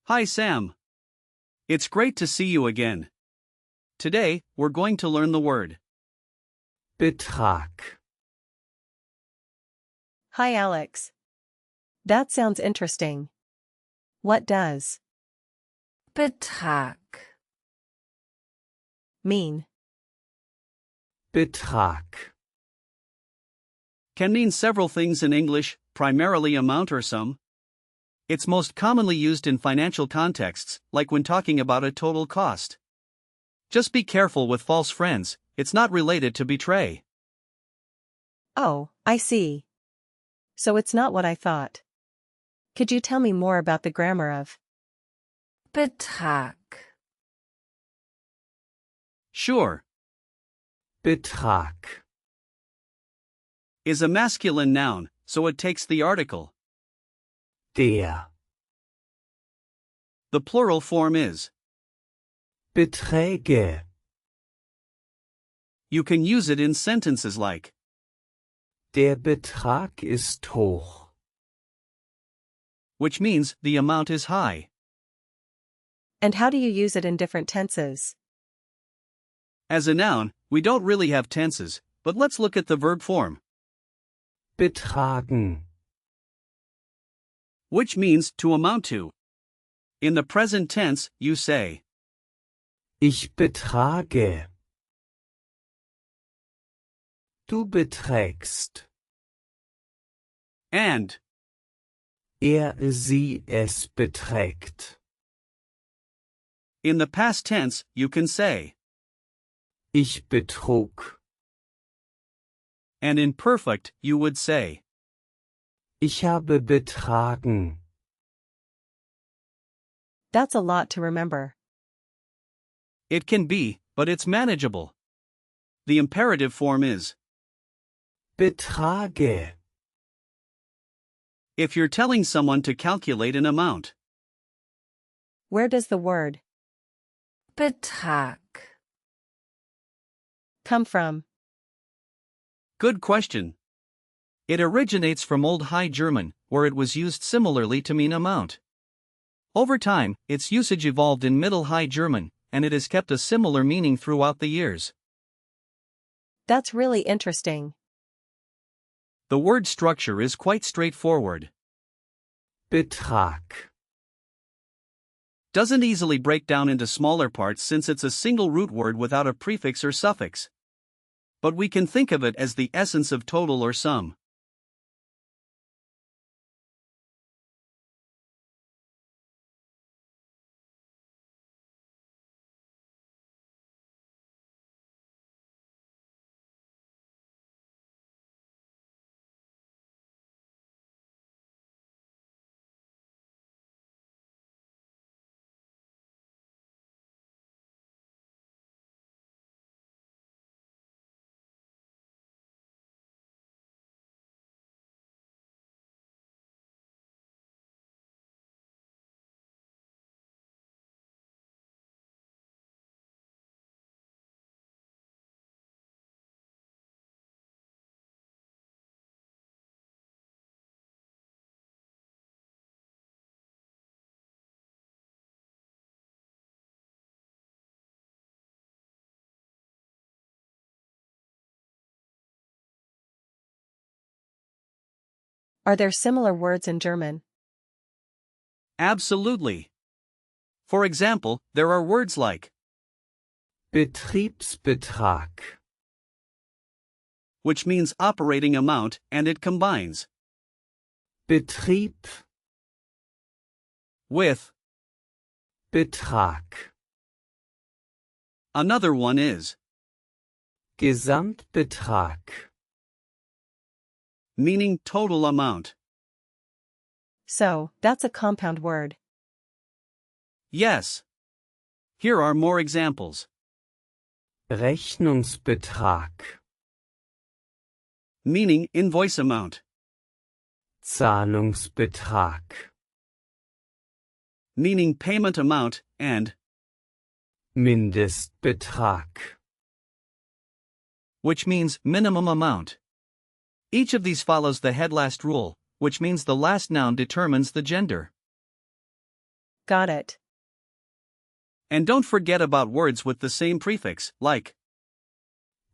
Hi Sam. It's great to see you again. Today, we're going to learn the word Betrag. Hi Alex. That sounds interesting. What does Betrag. mean? Betrag. can mean several things in English, primarily amount or sum. It's most commonly used in financial contexts, like when talking about a total cost. Just be careful with false friends, it's not related to betray. Oh, I see. So it's not what I thought. Could you tell me more about the grammar of Betrag. Sure. Betrag. Is a masculine noun, so it takes the article. Der. The plural form is. Beträge. You can use it in sentences like Der Betrag ist hoch. which means the amount is high. and how do you use it in different tenses? As a noun, we don't really have tenses, but let's look at the verb form, Betragen. which means to amount to. In the present tense, you say Ich betrage. Du beträgst. and. Sie, es beträgt. In the past tense, you can say, Ich betrug. and in perfect, you would say, Ich habe betragen. That's a lot to remember. it can be, but it's manageable. The imperative form is, Betrage. if you're telling someone to calculate an amount. Where does the word Betrag. come from? Good question. It originates from Old High German, where it was used similarly to mean amount. Over time, its usage evolved in Middle High German, and it has kept a similar meaning throughout the years. That's really interesting. The word structure is quite straightforward. Betrag. Doesn't easily break down into smaller parts since it's a single root word without a prefix or suffix. But we can think of it as the essence of total or sum. Are there similar words in German? Absolutely. For example, there are words like Betriebsbetrag. which means operating amount, and it combines Betrieb. with. Betrag. Another one is Gesamtbetrag. meaning total amount. So, that's a compound word. Yes. Here are more examples. Rechnungsbetrag. Meaning invoice amount. Zahlungsbetrag. Meaning payment amount, and Mindestbetrag. which means minimum amount. Each of these follows the head last rule, which means the last noun determines the gender. Got it. And don't forget about words with the same prefix, like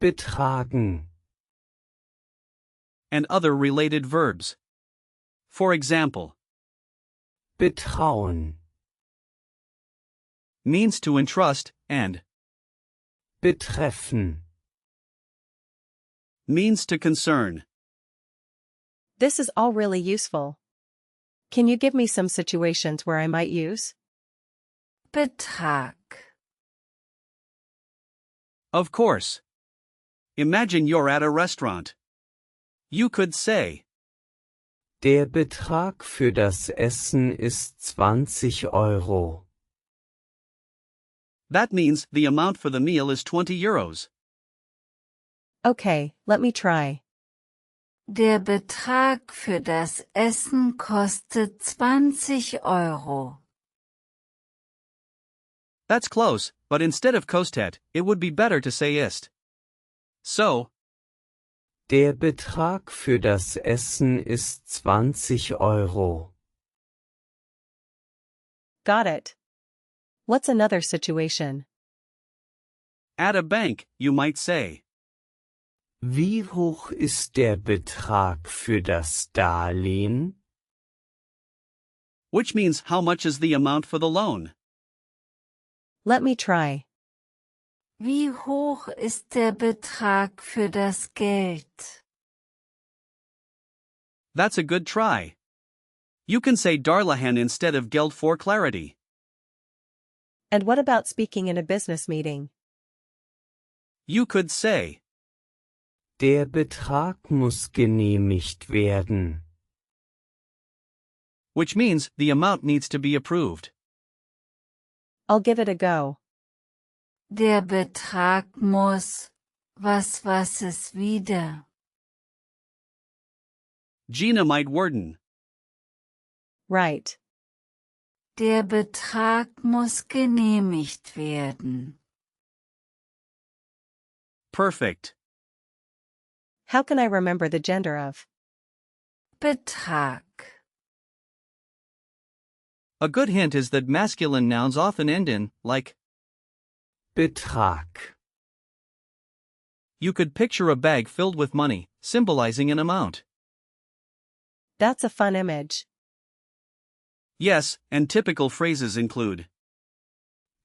betragen, and other related verbs. For example, betrauen, means to entrust, and betreffen, means to concern. This is all really useful. Can you give me some situations where I might use? Betrag. Of course. Imagine you're at a restaurant. You could say, der Betrag für das Essen ist 20 Euro. that means the amount for the meal is 20 euros. Okay, let me try. Der Betrag für das Essen kostet 20 Euro. That's close, but instead of kostet, it would be better to say ist. So, Der Betrag für das Essen ist 20 Euro. Got it. What's another situation? at a bank, you might say, Wie hoch ist der Betrag für das Darlehen? which means how much is the amount for the loan? Let me try. Wie hoch ist der Betrag für das Geld? That's a good try. You can say Darlahan instead of Geld for clarity. And what about speaking in a business meeting? You could say, Der Betrag muss genehmigt werden. which means the amount needs to be approved. I'll give it a go. Der Betrag muss, was es wieder? Gina might worden. Right. Der Betrag muss genehmigt werden. Perfect. How can I remember the gender of? Betrag. A good hint is that masculine nouns often end in, like, Betrag. you could picture a bag filled with money, symbolizing an amount. That's a fun image. Yes, and typical phrases include,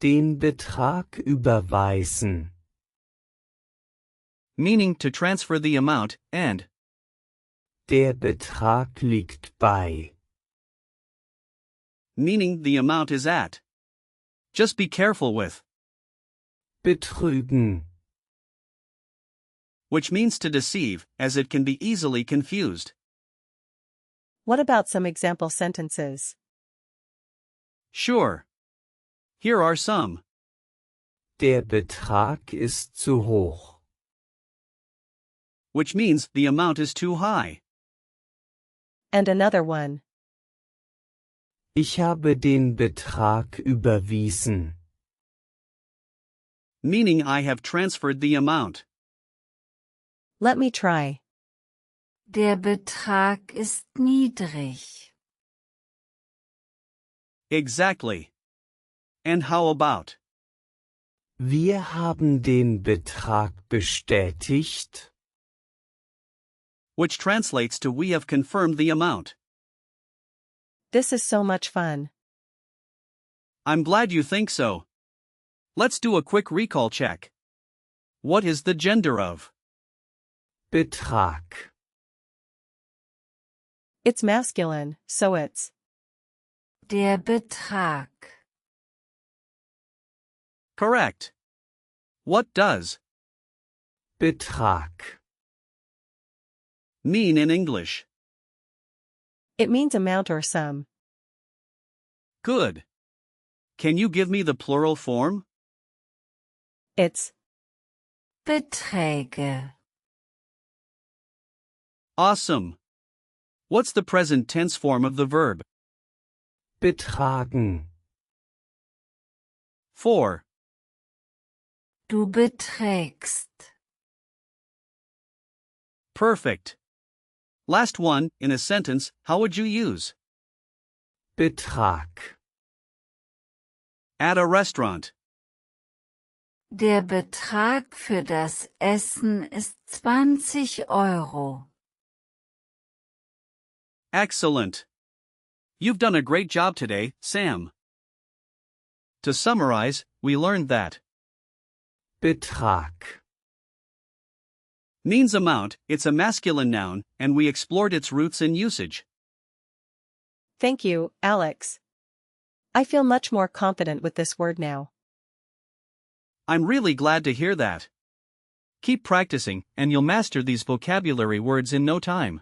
Den Betrag überweisen. meaning to transfer the amount, and Der Betrag liegt bei. meaning the amount is at. Just be careful with, Betrügen. which means to deceive, as it can be easily confused. What about some example sentences? Sure. Here are some. Der Betrag ist zu hoch. Which means the amount is too high. And another one. Ich habe den Betrag überwiesen. Meaning I have transferred the amount. Let me try. Der Betrag ist niedrig. Exactly. And how about? Wir haben den Betrag bestätigt. Which translates to we have confirmed the amount. This is so much fun. I'm glad you think so. Let's do a quick recall check. What is the gender of? Betrag. It's masculine, so it's Der Betrag. Correct. What does Betrag. mean in English? it means amount or sum. Good. Can you give me the plural form? It's Beträge. Awesome. What's the present tense form of the verb? Betragen. 4. Du beträgst. Perfect. Last one, in a sentence, how would you use? Betrag. At a restaurant. Der Betrag für das Essen ist 20 Euro. Excellent. You've done a great job today, Sam. To summarize, we learned that Betrag. means amount, it's a masculine noun, and we explored its roots and usage. Thank you, Alex. I feel much more confident with this word now. I'm really glad to hear that. Keep practicing, and you'll master these vocabulary words in no time.